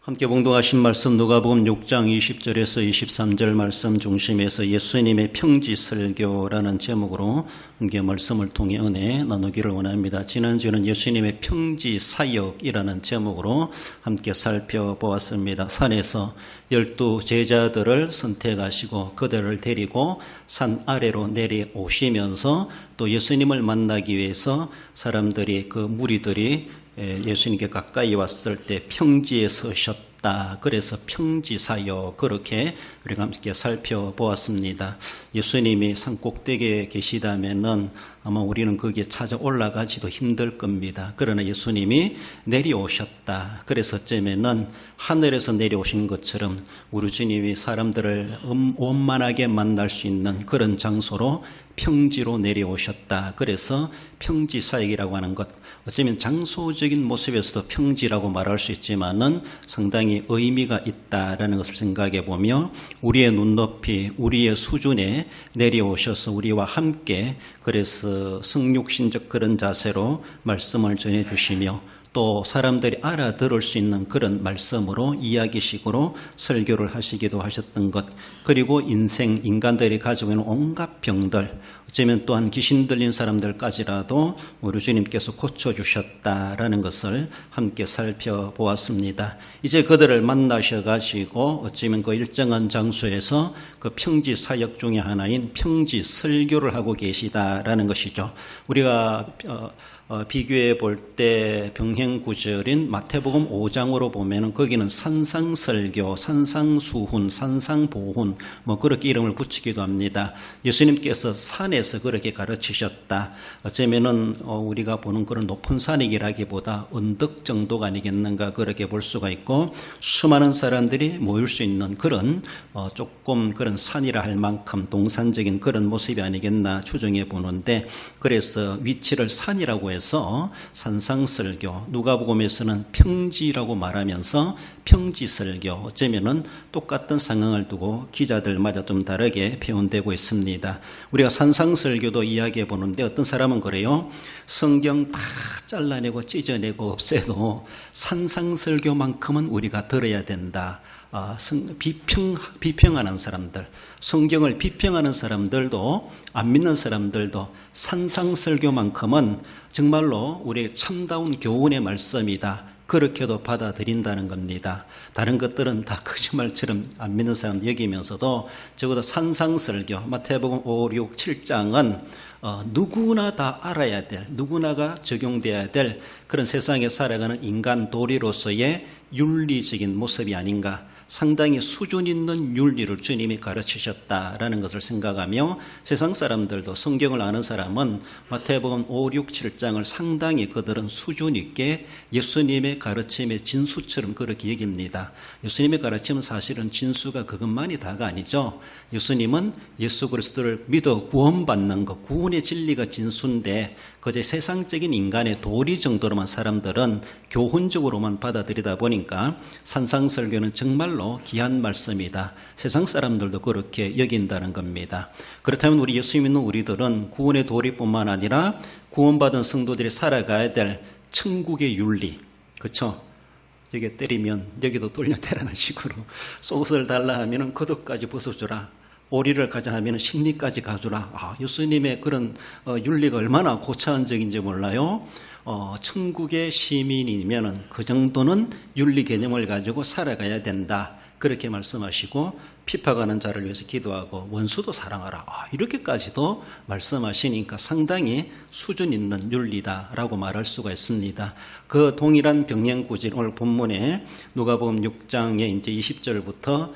함께 봉독하신 말씀 누가복음 6장 20절에서 23절 말씀 중심에서 예수님의 평지설교라는 제목으로 함께 말씀을 통해 은혜 나누기를 원합니다. 지난주에는 예수님의 평지사역이라는 제목으로 함께 살펴보았습니다. 산에서 12 제자들을 선택하시고 그들을 데리고 산 아래로 내려오시면서 또 예수님을 만나기 위해서 사람들이 무리들이 예수님께 가까이 왔을 때 평지에 서셨다. 그래서 평지사역 그렇게 우리가 함께 살펴보았습니다. 예수님이 산 꼭대기에 계시다면은 아마 우리는 거기에 찾아 올라가지도 힘들 겁니다. 그러나 예수님이 내려오셨다. 그래서 어쩌면은 하늘에서 내려오신 것처럼 우리 주님이 사람들을 원만하게 만날 수 있는 그런 장소로 평지로 내려오셨다. 그래서 평지사역이라고 하는 것, 어쩌면 장소적인 모습에서도 평지라고 말할 수 있지만은 상당히 의미가 있다라는 것을 생각해 보며 우리의 눈높이, 우리의 수준에 내려오셔서 우리와 함께 그래서 성육신적 그런 자세로 말씀을 전해주시며 또 사람들이 알아들을 수 있는 그런 말씀으로 이야기식으로 설교를 하시기도 하셨던 것, 그리고 인간들이 가지고 있는 온갖 병들, 어쩌면 또한 귀신 들린 사람들까지라도 우리 주님께서 고쳐주셨다라는 것을 함께 살펴보았습니다. 이제 그들을 만나셔가지고 어쩌면 그 일정한 장소에서 그 평지 사역 중에 하나인 평지 설교를 하고 계시다라는 것이죠. 우리가 비교해 볼 때 병행구절인 마태복음 5장으로 보면은 거기는 산상설교, 산상수훈, 산상보훈 그렇게 이름을 붙이기도 합니다. 예수님께서 산에서 그렇게 가르치셨다. 어쩌면은 우리가 보는 그런 높은 산이라기보다 언덕 정도가 아니겠는가 그렇게 볼 수가 있고 수많은 사람들이 모일 수 있는 그런 조금 그런 산이라 할 만큼 동산적인 그런 모습이 아니겠나 추정해 보는데, 그래서 위치를 산이라고 해서 산상설교, 누가복음에서는 평지라고 말하면서 평지설교, 어쩌면은 똑같은 상황을 두고 기자들마다 좀 다르게 표현되고 있습니다. 우리가 산상설교도 이야기해 보는데 어떤 사람은 그래요. 성경 다 잘라내고 찢어내고 없애도 산상설교만큼은 우리가 들어야 된다. 비평하는 사람들, 성경을 비평하는 사람들도 안 믿는 사람들도 산상설교만큼은 정말로 우리의 참다운 교훈의 말씀이다. 그렇게도 받아들인다는 겁니다. 다른 것들은 다 거짓말처럼 안 믿는 사람들 여기면서도 적어도 산상설교, 마태복음 5, 6, 7장은 누구나 다 알아야 될, 누구나가 적용돼야 될 그런 세상에 살아가는 인간 도리로서의 윤리적인 모습이 아닌가, 상당히 수준 있는 윤리를 주님이 가르치셨다라는 것을 생각하며 세상 사람들도 성경을 아는 사람은 마태복음 5, 6, 7장을 상당히 그들은 수준 있게 예수님의 가르침의 진수처럼 그렇게 여깁니다. 예수님의 가르침은 사실은 진수가 그것만이 다가 아니죠. 예수님은 예수 그리스도를 믿어 구원받는 것, 구원의 진리가 진수인데 그저 세상적인 인간의 도리 정도로만 사람들은 교훈적으로만 받아들이다 보니까 산상설교는 정말로 귀한 말씀이다. 세상 사람들도 그렇게 여긴다는 겁니다. 그렇다면 우리 예수 믿는 우리들은 구원의 도리뿐만 아니라 구원받은 성도들이 살아가야 될 천국의 윤리, 그렇죠? 여기 때리면 여기도 뚫려대라는 식으로 속옷을 달라 하면 겉옷까지 벗어주라. 오리를 가자 하면 심리까지 가주라. 예수님의 그런 윤리가 얼마나 고차원적인지 몰라요. 천국의 시민이면 그 정도는 윤리 개념을 가지고 살아가야 된다. 그렇게 말씀하시고 핍박하는 자를 위해서 기도하고 원수도 사랑하라. 이렇게까지도 말씀하시니까 상당히 수준 있는 윤리다라고 말할 수가 있습니다. 그 동일한 병행구절 오늘 본문에 누가복음 6장에 이제 20절부터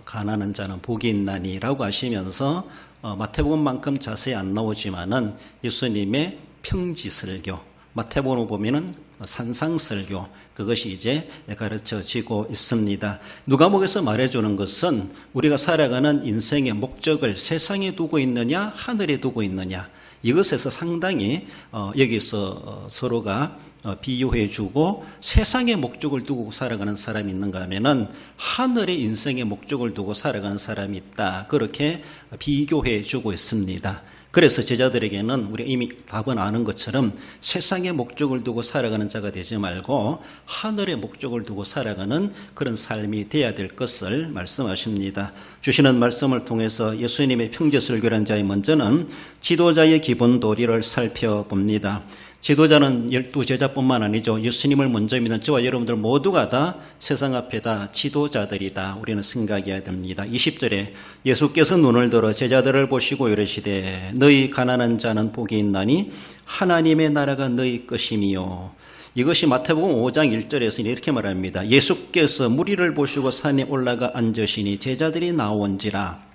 가난한 자는 복이 있나니라고 하시면서 마태복음만큼 자세히 안 나오지만은 예수님의 평지설교, 마태복음을 보면은 산상설교, 그것이 이제 가르쳐지고 있습니다. 누가복음에서 말해주는 것은 우리가 살아가는 인생의 목적을 세상에 두고 있느냐 하늘에 두고 있느냐, 이것에서 상당히 여기서 서로가 비유해주고 세상의 목적을 두고 살아가는 사람이 있는가 하면은 하늘의 인생의 목적을 두고 살아가는 사람이 있다. 그렇게 비교해주고 있습니다. 그래서 제자들에게는 우리가 이미 답은 아는 것처럼 세상의 목적을 두고 살아가는 자가 되지 말고 하늘의 목적을 두고 살아가는 그런 삶이 되어야 될 것을 말씀하십니다. 주시는 말씀을 통해서 예수님의 평지설교라는 자의 먼저는 지도자의 기본 도리를 살펴봅니다. 지도자는 12제자뿐만 아니죠. 예수님을 먼저 믿는 저와 여러분들 모두가 다 세상 앞에 다 지도자들이다. 우리는 생각해야 됩니다. 20절에 예수께서 눈을 들어 제자들을 보시고 이르시되 너희 가난한 자는 복이 있나니 하나님의 나라가 너희 것임이요. 이것이 마태복음 5장 1절에서 이렇게 말합니다. 예수께서 무리를 보시고 산에 올라가 앉으시니 제자들이 나온지라.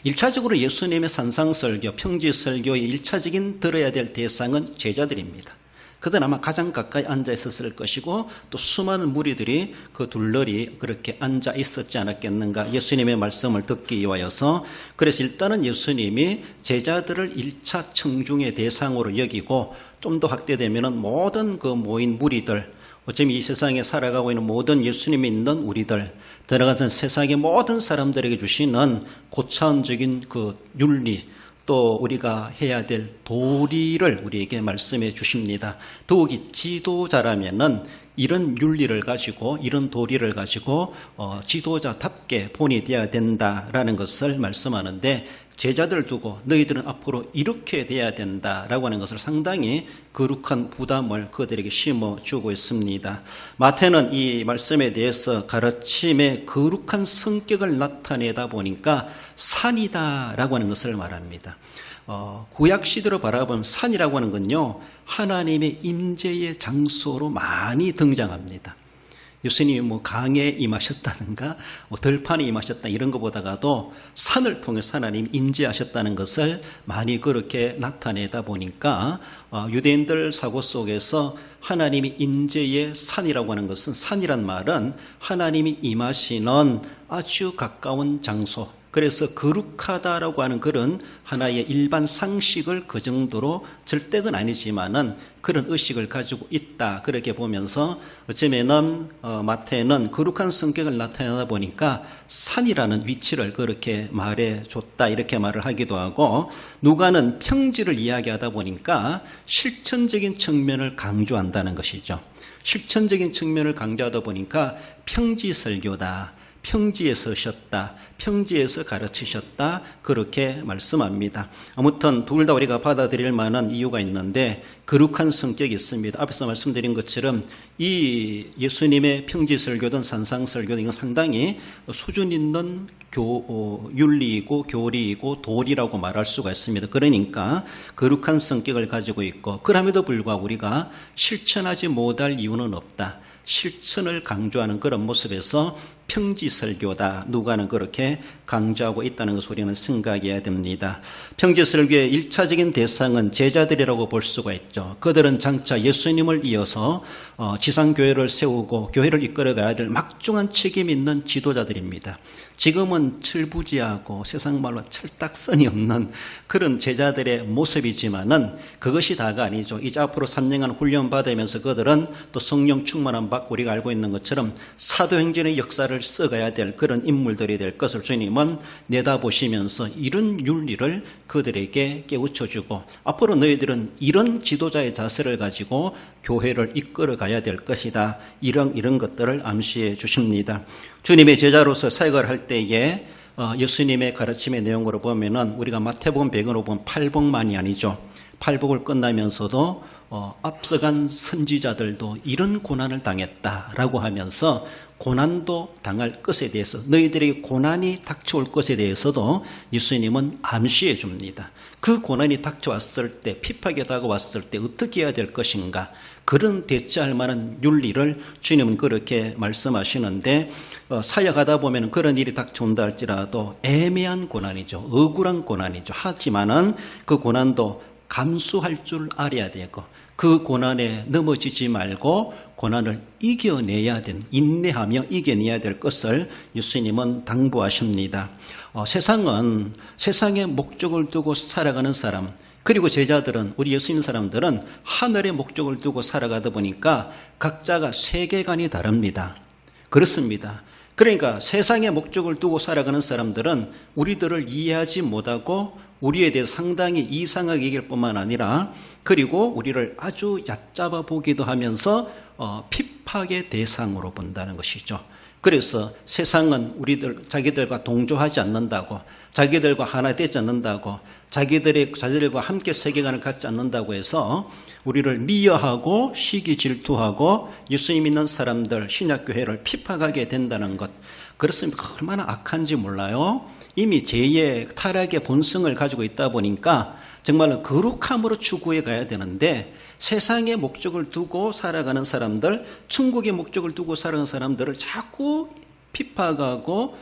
1차적으로 예수님의 산상설교, 평지설교의 1차적인 들어야 될 대상은 제자들입니다. 그들은 아마 가장 가까이 앉아 있었을 것이고 또 수많은 무리들이 그 둘러리 그렇게 앉아 있었지 않았겠는가, 예수님의 말씀을 듣기 위하여서. 그래서 일단은 예수님이 제자들을 1차 청중의 대상으로 여기고 좀 더 확대되면 모든 그 모인 무리들, 어쩌면 이 세상에 살아가고 있는 모든 예수님이 믿는 우리들, 들어가서 세상의 모든 사람들에게 주시는 고차원적인 그 윤리, 또 우리가 해야 될 도리를 우리에게 말씀해 주십니다. 더욱이 지도자라면은 이런 윤리를 가지고, 이런 도리를 가지고 지도자답게 본이 되어야 된다라는 것을 말씀하는데, 제자들 두고 너희들은 앞으로 이렇게 돼야 된다라고 하는 것을 상당히 거룩한 부담을 그들에게 심어주고 있습니다. 마태는 이 말씀에 대해서 가르침의 거룩한 성격을 나타내다 보니까 산이다라고 하는 것을 말합니다. 구약시대로 바라본 산이라고 하는 건요, 하나님의 임재의 장소로 많이 등장합니다. 예수님이 강에 임하셨다든가 들판에 임하셨다 이런 것보다도 산을 통해서 하나님 임재하셨다는 것을 많이 그렇게 나타내다 보니까 유대인들 사고 속에서 하나님이 임재의 산이라고 하는 것은, 산이란 말은 하나님이 임하시는 아주 가까운 장소, 그래서 거룩하다라고 하는 그런 하나의 일반 상식을 그 정도로 절대는 아니지만은 그런 의식을 가지고 있다, 그렇게 보면서 어쩌면은 마태는 거룩한 성격을 나타내다 보니까 산이라는 위치를 그렇게 말해줬다 이렇게 말을 하기도 하고, 누가는 평지를 이야기하다 보니까 실천적인 측면을 강조한다는 것이죠. 실천적인 측면을 강조하다 보니까 평지설교다, 평지에 서셨다, 평지에서 가르치셨다, 그렇게 말씀합니다. 아무튼 둘 다 우리가 받아들일 만한 이유가 있는데 거룩한 성격이 있습니다. 앞에서 말씀드린 것처럼 이 예수님의 평지설교든 산상설교든 이건 상당히 수준 있는 윤리이고 교리이고 도리라고 말할 수가 있습니다. 그러니까 거룩한 성격을 가지고 있고, 그럼에도 불구하고 우리가 실천하지 못할 이유는 없다, 실천을 강조하는 그런 모습에서 평지설교다, 누가는 그렇게 강조하고 있다는 것을 우리는 생각해야 됩니다. 평지설교의 1차적인 대상은 제자들이라고 볼 수가 있죠. 그들은 장차 예수님을 이어서 지상교회를 세우고 교회를 이끌어가야 될 막중한 책임 있는 지도자들입니다. 지금은 철부지하고 세상 말로 철딱선이 없는 그런 제자들의 모습이지만은 그것이 다가 아니죠. 이제 앞으로 3년간 훈련 받으면서 그들은 또 성령 충만함 받고 우리가 알고 있는 것처럼 사도행전의 역사를 써가야 될 그런 인물들이 될 것을 주님은 내다보시면서 이런 윤리를 그들에게 깨우쳐주고, 앞으로 너희들은 이런 지도자의 자세를 가지고 교회를 이끌어 가야 될 것이다, 이런 것들을 암시해 주십니다. 주님의 제자로서 사역을 할 때에 예수님의 가르침의 내용으로 보면은 우리가 마태복음 배경으로 보면 팔복만이 아니죠. 팔복을 끝나면서도 앞서간 선지자들도 이런 고난을 당했다라고 하면서 고난도 당할 것에 대해서, 너희들에게 고난이 닥쳐올 것에 대해서도 예수님은 암시해 줍니다. 그 고난이 닥쳐왔을 때, 핍박이 다가왔을 때 어떻게 해야 될 것인가, 그런 대처할 만한 윤리를 주님은 그렇게 말씀하시는데, 사역하다 보면 그런 일이 닥쳐온다 할지라도 애매한 고난이죠. 억울한 고난이죠. 하지만은 그 고난도 감수할 줄 알아야 되고, 그 고난에 넘어지지 말고 고난을 이겨내야 된, 인내하며 이겨내야 될 것을 예수님은 당부하십니다. 세상은 세상의 목적을 두고 살아가는 사람, 그리고 제자들은, 우리 예수님 사람들은 하늘의 목적을 두고 살아가다 보니까 각자가 세계관이 다릅니다. 그렇습니다. 그러니까 세상의 목적을 두고 살아가는 사람들은 우리들을 이해하지 못하고 우리에 대해 상당히 이상하게 얘기할 뿐만 아니라 그리고 우리를 아주 얕잡아 보기도 하면서 핍박의 대상으로 본다는 것이죠. 그래서 세상은 자기들과 동조하지 않는다고, 자기들과 하나 되지 않는다고, 자기들과 함께 세계관을 갖지 않는다고 해서 우리를 미워하고 시기 질투하고 예수님 믿는 사람들, 신약교회를 핍박하게 된다는 것. 그렇습니까? 얼마나 악한지 몰라요. 이미 죄의 타락의 본성을 가지고 있다 보니까 정말로 거룩함으로 추구해 가야 되는데 세상의 목적을 두고 살아가는 사람들, 천국의 목적을 두고 살아가는 사람들을 자꾸 핍박하고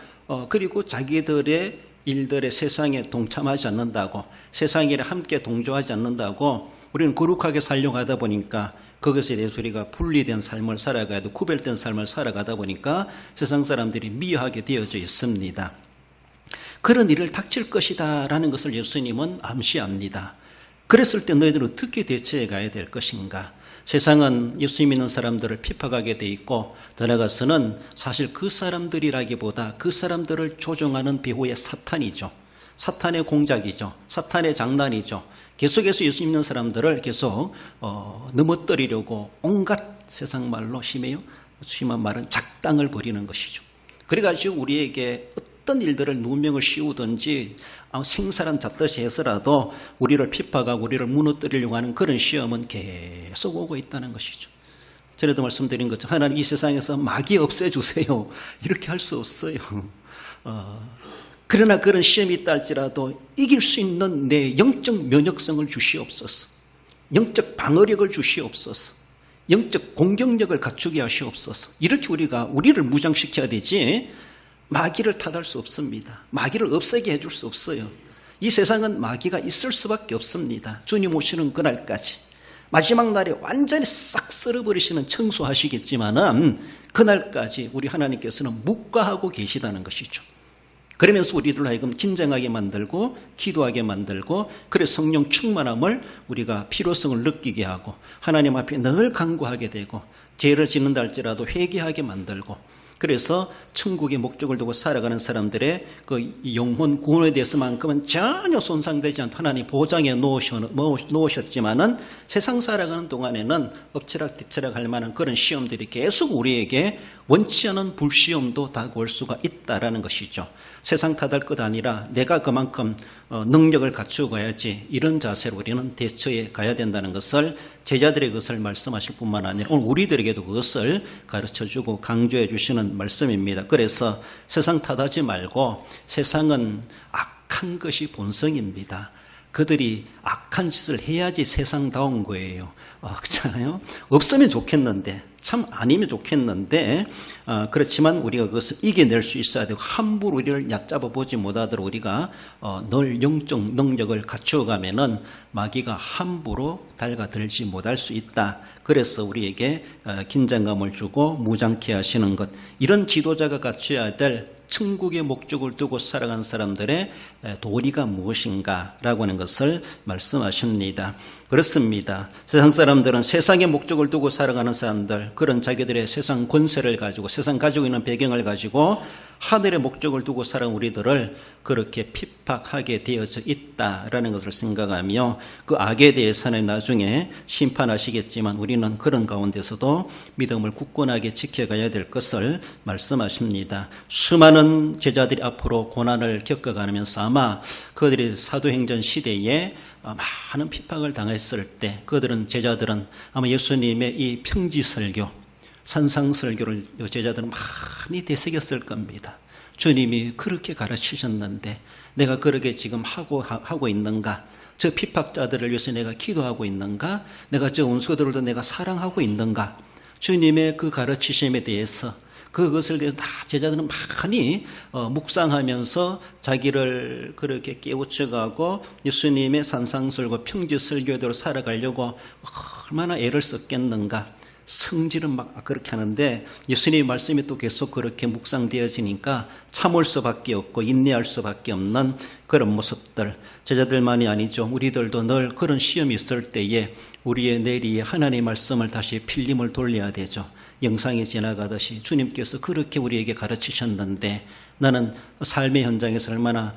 그리고 자기들의 일들의 세상에 동참하지 않는다고, 세상 일에 함께 동조하지 않는다고 우리는 거룩하게 살려고 하다 보니까 그것에 대해서 우리가 분리된 삶을 살아가야 돼, 구별된 삶을 살아가다 보니까 세상 사람들이 미워하게 되어져 있습니다. 그런 일을 닥칠 것이다 라는 것을 예수님은 암시합니다. 그랬을 때 너희들은 어떻게 대처해 가야 될 것인가? 세상은 예수 믿는 사람들을 핍박하게 돼 있고 더 나아가서는 사실 그 사람들이라기보다 그 사람들을 조종하는 배후의 사탄이죠. 사탄의 공작이죠. 사탄의 장난이죠. 계속해서 예수 믿는 사람들을 계속 넘어뜨리려고 온갖 세상 말로 심한 말은 작당을 벌이는 것이죠. 그래가지고 우리에게 어떤 일들을 누명을 씌우든지 생사람 잡듯이 해서라도 우리를 핍박하고 우리를 무너뜨리려고 하는 그런 시험은 계속 오고 있다는 것이죠. 전에도 말씀드린 것처럼 하나님 이 세상에서 마귀 없애주세요. 이렇게 할 수 없어요. 그러나 그런 시험이 있다 할지라도 이길 수 있는 내 영적 면역성을 주시옵소서. 영적 방어력을 주시옵소서. 영적 공격력을 갖추게 하시옵소서. 이렇게 우리를 무장시켜야 되지 마귀를 탓할 수 없습니다. 마귀를 없애게 해줄 수 없어요. 이 세상은 마귀가 있을 수밖에 없습니다. 주님 오시는 그날까지. 마지막 날에 완전히 싹 쓸어버리시는 청소하시겠지만은 그날까지 우리 하나님께서는 묵과하고 계시다는 것이죠. 그러면서 우리들 하여금 긴장하게 만들고 기도하게 만들고 그래서 성령 충만함을 우리가 필요성을 느끼게 하고 하나님 앞에 늘 간구하게 되고 죄를 짓는다 할지라도 회개하게 만들고 그래서 천국의 목적을 두고 살아가는 사람들의 그 영혼 구원에 대해서만큼은 전혀 손상되지 않도록 하나님 보장해 놓으셨지만은 세상 살아가는 동안에는 엎치락 뒤치락 할 만한 그런 시험들이 계속 우리에게 원치 않은 불시험도 다가올 수가 있다라는 것이죠. 세상 탓할 것 아니라 내가 그만큼 능력을 갖추고 가야지 이런 자세로 우리는 대처해 가야 된다는 것을 제자들의 것을 말씀하실 뿐만 아니라 오늘 우리들에게도 그것을 가르쳐주고 강조해 주시는 말씀입니다. 그래서 세상 탓하지 말고 세상은 악한 것이 본성입니다. 그들이 악한 짓을 해야지 세상다운 거예요. 그렇잖아요. 없으면 좋겠는데 참 아니면 좋겠는데 그렇지만 우리가 그것을 이겨낼 수 있어야 되고 함부로 우리를 얕잡아 보지 못하도록 우리가 늘 영적 능력을 갖추어가면은 마귀가 함부로 달가들지 못할 수 있다. 그래서 우리에게 긴장감을 주고 무장케 하시는 것, 이런 지도자가 갖춰야 될 천국의 목적을 두고 살아가는 사람들의 도리가 무엇인가라고 하는 것을 말씀하십니다. 그렇습니다. 세상 사람들은 세상의 목적을 두고 살아가는 사람들, 그런 자기들의 세상 권세를 가지고 세상 가지고 있는 배경을 가지고 하늘의 목적을 두고 살아가는 우리들을 그렇게 핍박하게 되어져 있다라는 것을 생각하며 그 악에 대해서는 나중에 심판하시겠지만 우리는 그런 가운데서도 믿음을 굳건하게 지켜가야 될 것을 말씀하십니다. 수많은 제자들이 앞으로 고난을 겪어가면서 아마 그들이 사도행전 시대에 많은 핍박을 당했을 때 제자들은 아마 예수님의 이 평지설교, 산상설교를 제자들은 많이 되새겼을 겁니다. 주님이 그렇게 가르치셨는데 내가 그렇게 지금 하고 있는가? 저 핍박자들을 위해서 내가 기도하고 있는가? 내가 저 원수들도 내가 사랑하고 있는가? 주님의 그 가르치심에 대해서 그것을 대해서 다 제자들은 많이 묵상하면서 자기를 그렇게 깨우쳐가고 예수님의 산상설교, 평지설교대로 살아가려고 얼마나 애를 썼겠는가. 성질은 막 그렇게 하는데 예수님의 말씀이 또 계속 그렇게 묵상되어지니까 참을 수밖에 없고 인내할 수밖에 없는 그런 모습들, 제자들만이 아니죠. 우리들도 늘 그런 시험이 있을 때에 우리의 내리에 하나님의 말씀을 다시 필름을 돌려야 되죠. 영상이 지나가듯이 주님께서 그렇게 우리에게 가르치셨는데 나는 삶의 현장에서 얼마나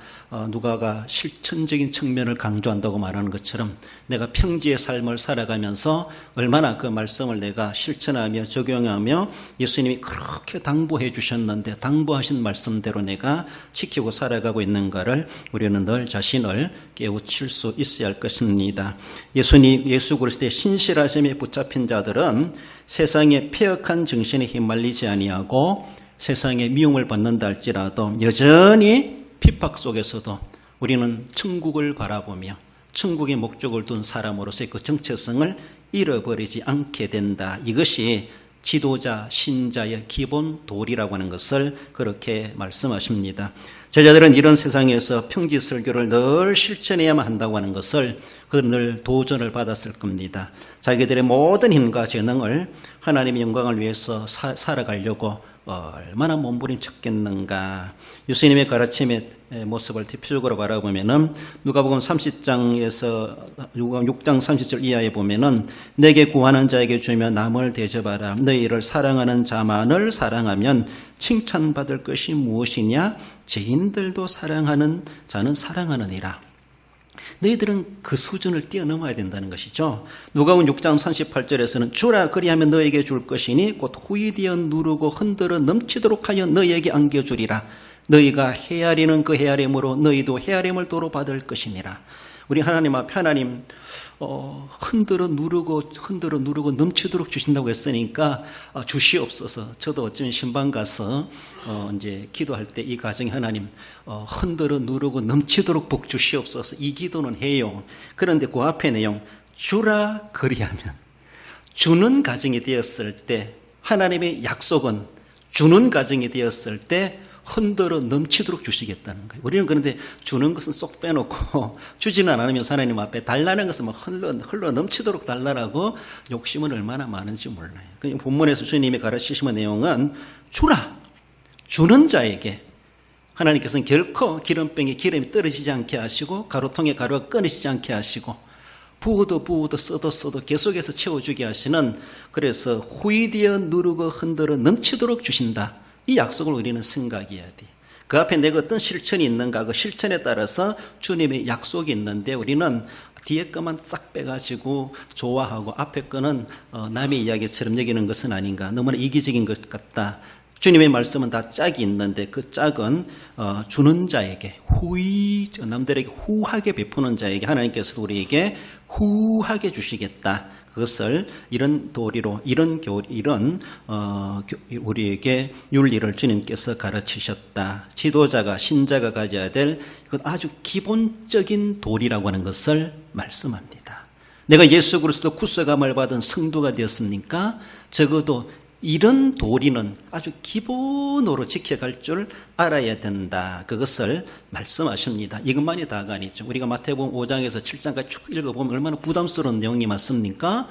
누가가 실천적인 측면을 강조한다고 말하는 것처럼 내가 평지의 삶을 살아가면서 얼마나 그 말씀을 내가 실천하며 적용하며 예수님이 그렇게 당부해 주셨는데 당부하신 말씀대로 내가 지키고 살아가고 있는가를 우리는 늘 자신을 깨우칠 수 있어야 할 것입니다. 예수 그리스도의 신실하심에 붙잡힌 자들은 세상의 폐역한 정신에 휘말리지 아니하고 세상에 미움을 받는다 할지라도 여전히 핍박 속에서도 우리는 천국을 바라보며 천국의 목적을 둔 사람으로서의 그 정체성을 잃어버리지 않게 된다. 이것이 지도자, 신자의 기본 도리라고 하는 것을 그렇게 말씀하십니다. 제자들은 이런 세상에서 평지 설교를 늘 실천해야만 한다고 하는 것을 늘 도전을 받았을 겁니다. 자기들의 모든 힘과 재능을 하나님의 영광을 위해서 살아가려고 얼마나 몸부림쳤겠는가. 예수님의 가르침의 모습을 대표적으로 바라보면은 누가복음 30장에서 6장 30절 이하에 보면은 내게 구하는 자에게 주며 남을 대접하라. 너희를 사랑하는 자만을 사랑하면 칭찬받을 것이 무엇이냐? 죄인들도 사랑하는 자는 사랑하느니라. 너희들은 그 수준을 뛰어넘어야 된다는 것이죠. 누가복음 6장 38절에서는 주라 그리하면 너에게 줄 것이니 곧 후이되어 누르고 흔들어 넘치도록 하여 너희에게 안겨주리라. 너희가 헤아리는 그 헤아림으로 너희도 헤아림을 도로 받을 것이니라. 우리 하나님 앞에 하나님 흔들어 누르고 넘치도록 주신다고 했으니까 주시옵소서. 저도 어쩌면 신방 가서 이제 기도할 때 이 가정에 하나님 흔들어 누르고 넘치도록 복 주시옵소서. 이 기도는 해요. 그런데 그 앞에 내용 주라 그리하면 주는 가정이 되었을 때 하나님의 약속은 주는 가정이 되었을 때 흔들어 넘치도록 주시겠다는 거예요. 우리는 그런데 주는 것은 쏙 빼놓고 주지는 않으면 하나님 앞에 달라는 것은 흘러 넘치도록 달라라고 욕심은 얼마나 많은지 몰라요. 본문에서 주님이 가르치시는 내용은 주라. 주는 자에게 하나님께서는 결코 기름병에 기름이 떨어지지 않게 하시고 가루통에 가루가 끊어지지 않게 하시고 부어도 써도 계속해서 채워주게 하시는, 그래서 후이되어 누르고 흔들어 넘치도록 주신다. 이 약속을 우리는 생각해야 돼. 그 앞에 내가 어떤 실천이 있는가, 그 실천에 따라서 주님의 약속이 있는데 우리는 뒤에 것만 싹 빼가지고 좋아하고 앞에 거는 남의 이야기처럼 여기는 것은 아닌가, 너무나 이기적인 것 같다. 주님의 말씀은 다 짝이 있는데 그 짝은 주는 자에게 남들에게 후하게 베푸는 자에게 하나님께서 우리에게 후하게 주시겠다. 그것을 이런 도리로 이런 우리에게 윤리를 주님께서 가르치셨다. 지도자가 신자가 가져야 될 이것 아주 기본적인 도리라고 하는 것을 말씀합니다. 내가 예수 그리스도 구속함을 받은 성도가 되었습니까? 적어도 이런 도리는 아주 기본으로 지켜갈 줄 알아야 된다. 그것을 말씀하십니다. 이것만이 다가 아니죠. 우리가 마태복음 5장에서 7장까지 쭉 읽어보면 얼마나 부담스러운 내용이 많습니까?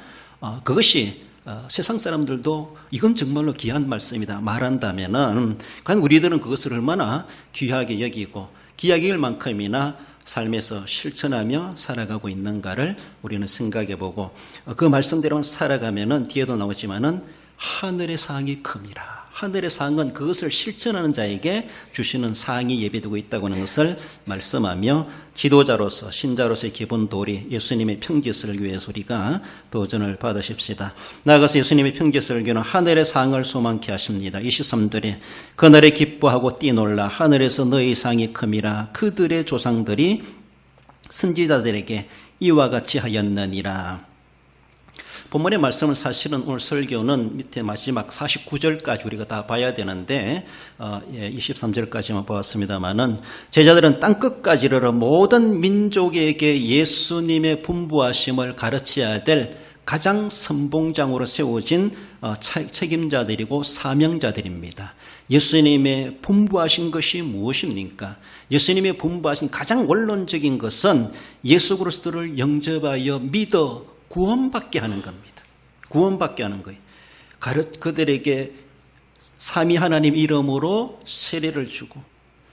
그것이 세상 사람들도 이건 정말로 귀한 말씀이다 말한다면은, 과연 우리들은 그것을 얼마나 귀하게 여기고 귀하게 여길 만큼이나 삶에서 실천하며 살아가고 있는가를 우리는 생각해보고, 그 말씀대로만 살아가면은 뒤에도 나오지만은 하늘의 상이 큽니다. 하늘의 상은 그것을 실천하는 자에게 주시는 상이 예비되고 있다고 하는 것을 말씀하며, 지도자로서 신자로서의 기본 도리 예수님의 평지설교에서 우리가 도전을 받으십시다. 나아가서 예수님의 평지설교는 하늘의 상을 소망케 하십니다. 23절에 그날에 기뻐하고 뛰놀라 하늘에서 너희 상이 큼이라 그들의 조상들이 선지자들에게 이와 같이 하였느니라. 본문의 말씀은 사실은 오늘 설교는 밑에 마지막 49절까지 우리가 다 봐야 되는데 23절까지만 보았습니다마는, 제자들은 땅끝까지 이르러 모든 민족에게 예수님의 분부하심을 가르쳐야 될 가장 선봉장으로 세워진 책임자들이고 사명자들입니다. 예수님의 분부하신 것이 무엇입니까? 예수님의 분부하신 가장 원론적인 것은 예수 그리스도를 영접하여 믿어 구원받게 하는 겁니다. 구원받게 하는 거예요. 그들에게 삼위 하나님 이름으로 세례를 주고,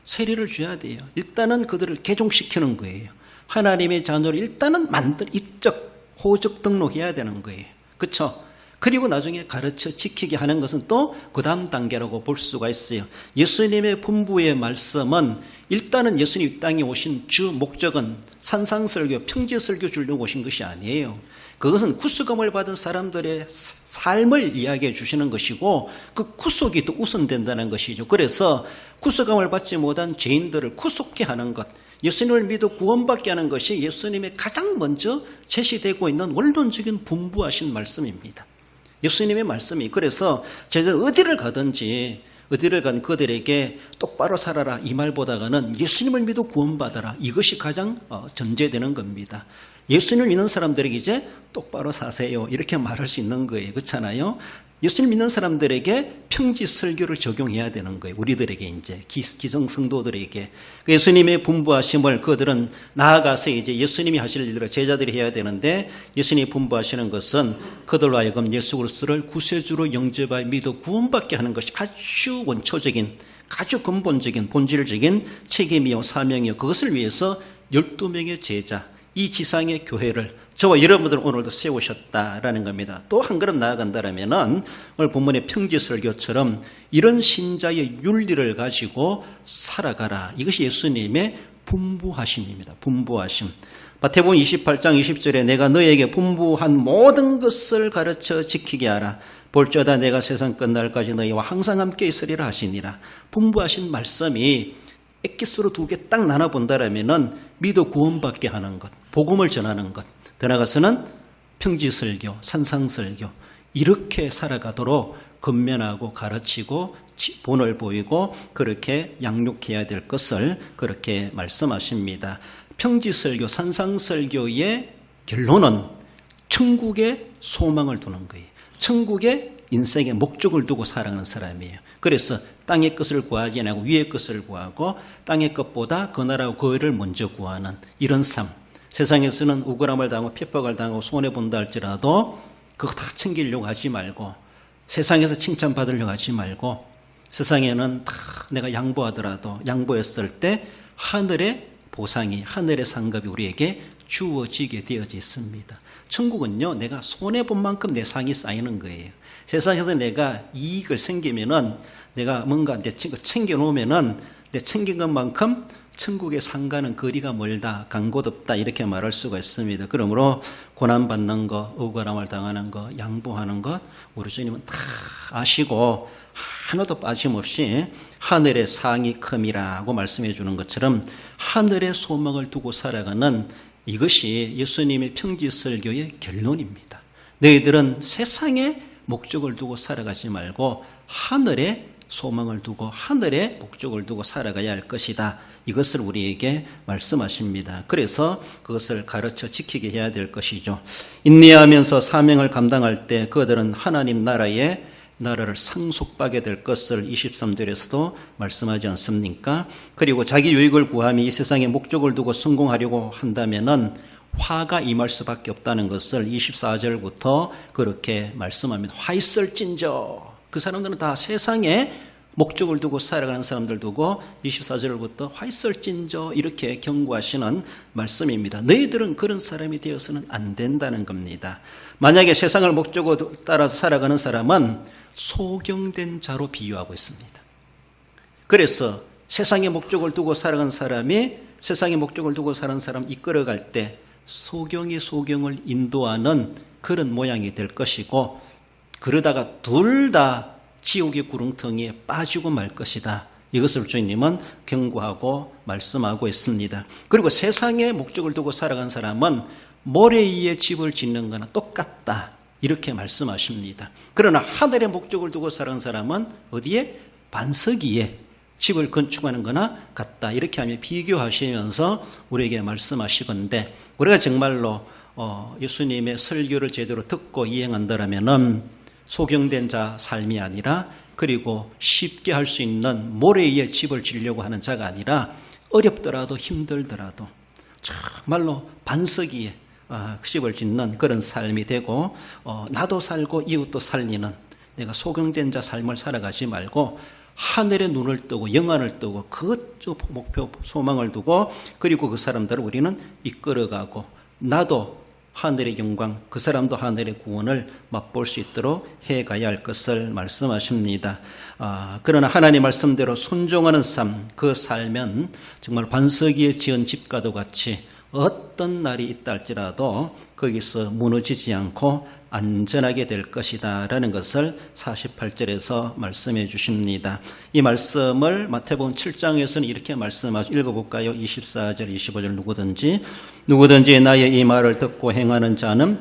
세례를 줘야 돼요. 일단은 그들을 개종시키는 거예요. 하나님의 자녀를 일단은 호적 등록해야 되는 거예요. 그렇죠? 그리고 나중에 가르쳐 지키게 하는 것은 또 그 다음 단계라고 볼 수가 있어요. 예수님의 분부의 말씀은 일단은 예수님 이 땅에 오신 주 목적은 산상설교, 평지설교 주려고 오신 것이 아니에요. 그것은 구속감을 받은 사람들의 삶을 이야기해 주시는 것이고 그 구속이 또 우선된다는 것이죠. 그래서 구속감을 받지 못한 죄인들을 구속케 하는 것, 예수님을 믿어 구원받게 하는 것이 예수님의 가장 먼저 제시되고 있는 원론적인 분부하신 말씀입니다. 예수님의 말씀이 그래서 제가 어디를 가든지 어디를 간 그들에게 똑바로 살아라 이 말보다는 예수님을 믿어 구원받아라 이것이 가장 전제되는 겁니다. 예수님을 믿는 사람들에게 이제 똑바로 사세요 이렇게 말할 수 있는 거예요. 그렇잖아요. 예수님 믿는 사람들에게 평지 설교를 적용해야 되는 거예요. 우리들에게 이제 기성 성도들에게 예수님의 분부하심을 그들은 나아가서 이제 예수님이 하실 일을 제자들이 해야 되는데 예수님이 분부하시는 것은 그들로 하여금 예수 그리스도를 구세주로 영접하여 믿어 구원받게 하는 것이 아주 원초적인 아주 근본적인 본질적인 책임이요 사명이요 그것을 위해서 12명의 제자 이 지상의 교회를 저와 여러분들 오늘도 세우셨다라는 겁니다. 또 한 걸음 나아간다면은 오늘 본문의 평지설교처럼 이런 신자의 윤리를 가지고 살아가라. 이것이 예수님의 분부하심입니다. 분부하심. 마태복음 28장 20절에 내가 너에게 분부한 모든 것을 가르쳐 지키게 하라. 볼지어다 내가 세상 끝날까지 너희와 항상 함께 있으리라 하시니라. 분부하신 말씀이 엑기스로 두 개 딱 나눠본다라면은 믿어 구원받게 하는 것, 복음을 전하는 것, 더 나아가서는 평지설교, 산상설교 이렇게 살아가도록 건면하고 가르치고 본을 보이고 그렇게 양육해야 될 것을 그렇게 말씀하십니다. 평지설교, 산상설교의 결론은 천국에 소망을 두는 거예요. 천국에 인생의 목적을 두고 살아가는 사람이에요. 그래서 땅의 것을 구하지 않고 위의 것을 구하고 땅의 것보다 그 나라와 그 의를 먼저 구하는 이런 삶. 세상에서는 우울함을 당하고 핍박을 당하고 손해본다 할지라도 그거 다 챙기려고 하지 말고 세상에서 칭찬받으려고 하지 말고 세상에는 다 내가 양보하더라도 양보했을 때 하늘의 보상이 하늘의 상급이 우리에게 주어지게 되어져 있습니다. 천국은요 내가 손해본 만큼 내 상이 쌓이는 거예요. 세상에서 내가 이익을 생기면은 내가 뭔가 내 챙겨놓으면은 내 챙긴 것만큼 천국의 상가는 거리가 멀다, 간곳 없다 이렇게 말할 수가 있습니다. 그러므로 고난받는 것, 억울함을 당하는 것, 양보하는 것 우리 주님은 다 아시고 하나도 빠짐없이 하늘의 상이 큼이라고 말씀해 주는 것처럼 하늘의 소망을 두고 살아가는 이것이 예수님의 평지설교의 결론입니다. 너희들은 세상의 목적을 두고 살아가지 말고 하늘의 소망을 두고 하늘의 목적을 두고 살아가야 할 것이다. 이것을 우리에게 말씀하십니다. 그래서 그것을 가르쳐 지키게 해야 될 것이죠. 인내하면서 사명을 감당할 때 그들은 하나님 나라를 상속받게 될 것을 23절에서도 말씀하지 않습니까? 그리고 자기 유익을 구하며 이 세상의 목적을 두고 성공하려고 한다면은 화가 임할 수밖에 없다는 것을 24절부터 그렇게 말씀합니다. 화 있을진저. 그 사람들은 다 세상에 목적을 두고 살아가는 사람들 두고 24절부터 화 있을진저 이렇게 경고하시는 말씀입니다. 너희들은 그런 사람이 되어서는 안 된다는 겁니다. 만약에 세상을 목적으로 따라서 살아가는 사람은 소경된 자로 비유하고 있습니다. 그래서 세상의 목적을 두고 살아가는 사람이 세상의 목적을 두고 사는 사람 이끌어갈 때 소경이 소경을 인도하는 그런 모양이 될 것이고 그러다가 둘 다 지옥의 구렁텅이에 빠지고 말 것이다. 이것을 주님은 경고하고 말씀하고 있습니다. 그리고 세상의 목적을 두고 살아간 사람은 모래 위에 집을 짓는 거나 똑같다. 이렇게 말씀하십니다. 그러나 하늘의 목적을 두고 살아간 사람은 어디에? 반석 위에 집을 건축하는 거나 같다. 이렇게 하며 비교하시면서 우리에게 말씀하시건대 우리가 정말로 예수님의 설교를 제대로 듣고 이행한다라면은 소경된 자 삶이 아니라 그리고 쉽게 할 수 있는 모래 위에 집을 지으려고 하는 자가 아니라 어렵더라도 힘들더라도 정말로 반석 위에 집을 짓는 그런 삶이 되고 나도 살고 이웃도 살리는 내가 소경된 자 삶을 살아가지 말고 하늘에 눈을 뜨고 영안을 뜨고 그쪽 목표 소망을 두고 그리고 그 사람들을 우리는 이끌어가고 나도 하늘의 영광, 그 사람도 하늘의 구원을 맛볼 수 있도록 해가야 할 것을 말씀하십니다. 그러나 하나님 말씀대로 순종하는 삶, 그 삶은 정말 반석 위에 지은 집과도 같이 어떤 날이 있다 할지라도 거기서 무너지지 않고 안전하게 될 것이다 라는 것을 48절에서 말씀해 주십니다. 이 말씀을 마태복음 7장에서는 이렇게 말씀하죠. 읽어볼까요? 24절 25절 누구든지 나의 이 말을 듣고 행하는 자는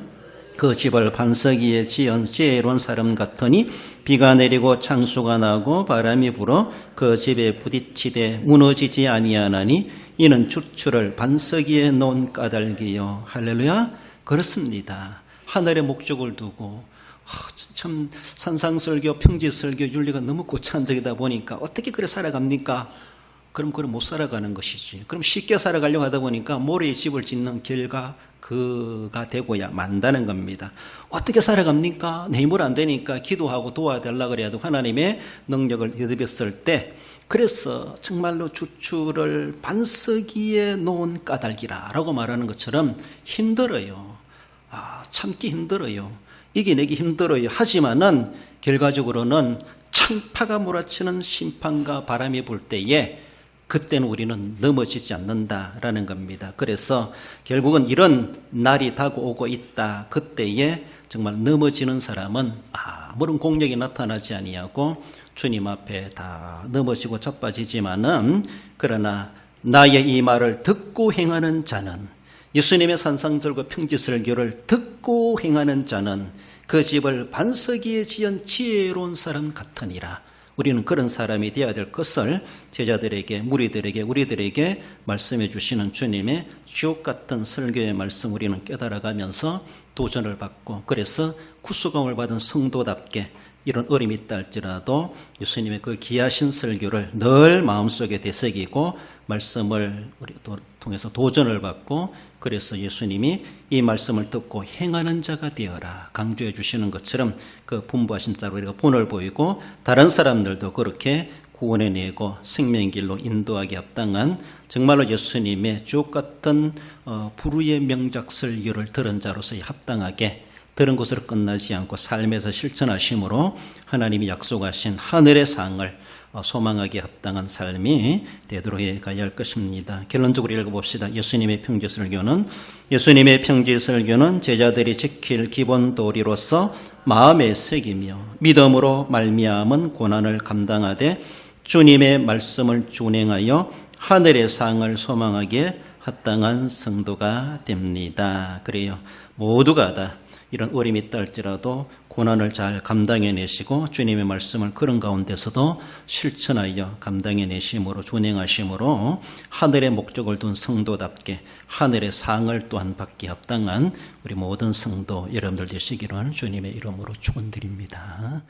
그 집을 반석 위에 지은 지혜로운 사람 같으니 비가 내리고 창수가 나고 바람이 불어 그 집에 부딪히되 무너지지 아니하나니 이는 주추를 반석 위에 놓은 까닭이요. 할렐루야. 그렇습니다. 하늘의 목적을 두고 참 산상설교, 평지설교, 윤리가 너무 고차원적이다 보니까 어떻게 그래 살아갑니까? 그럼 못 살아가는 것이지. 그럼 쉽게 살아가려고 하다 보니까 모래에 집을 짓는 결과 그가 되고야 만다는 겁니다. 어떻게 살아갑니까? 내 힘으로 안 되니까 기도하고 도와달라 그래도 하나님의 능력을 되돌렸을 때 그래서 정말로 주추를 반석 위에 놓은 까닭이라고 말하는 것처럼 힘들어요. 참기 힘들어요. 이겨내기 힘들어요. 하지만은 결과적으로는 창파가 몰아치는 심판과 바람이 불 때에 그때는 우리는 넘어지지 않는다라는 겁니다. 그래서 결국은 이런 날이 다가오고 있다. 그때에 정말 넘어지는 사람은 아무런 공력이 나타나지 아니하고 주님 앞에 다 넘어지고 자빠지지만은 그러나 나의 이 말을 듣고 행하는 자는 예수님의 산상설과 평지설교를 듣고 행하는 자는 그 집을 반석 위에 지은 지혜로운 사람 같으니라. 우리는 그런 사람이 되어야 될 것을 제자들에게, 무리들에게, 우리들에게 말씀해 주시는 주님의 주옥 같은 설교의 말씀 우리는 깨달아가면서 도전을 받고 그래서 구수감을 받은 성도답게 이런 어려움이 있다 할지라도 예수님의 그 귀하신 설교를 늘 마음속에 되새기고 말씀을 우리 통해서 도전을 받고 그래서 예수님이 이 말씀을 듣고 행하는 자가 되어라 강조해 주시는 것처럼 그 분부하신 자로 우리가 본을 보이고 다른 사람들도 그렇게 구원해내고 생명의 길로 인도하기 합당한 정말로 예수님의 주옥같은 불후의 명작 설교를 들은 자로서 합당하게 들은 것으로 끝나지 않고 삶에서 실천하심으로 하나님이 약속하신 하늘의 상을 소망하기에 합당한 삶이 되도록 해가야 할 것입니다. 결론적으로 읽어봅시다. 예수님의 평지설교는 제자들이 지킬 기본 도리로서 마음에 새기며 믿음으로 말미암은 고난을 감당하되 주님의 말씀을 준행하여 하늘의 상을 소망하기에 합당한 성도가 됩니다. 그래요. 모두가 다 이런 어려움이 있다 할지라도 고난을 잘 감당해내시고 주님의 말씀을 그런 가운데서도 실천하여 감당해내심으로 준행하심으로 하늘의 목적을 둔 성도답게 하늘의 상을 또한 받기 합당한 우리 모든 성도 여러분들 되시기를 주님의 이름으로 축원드립니다.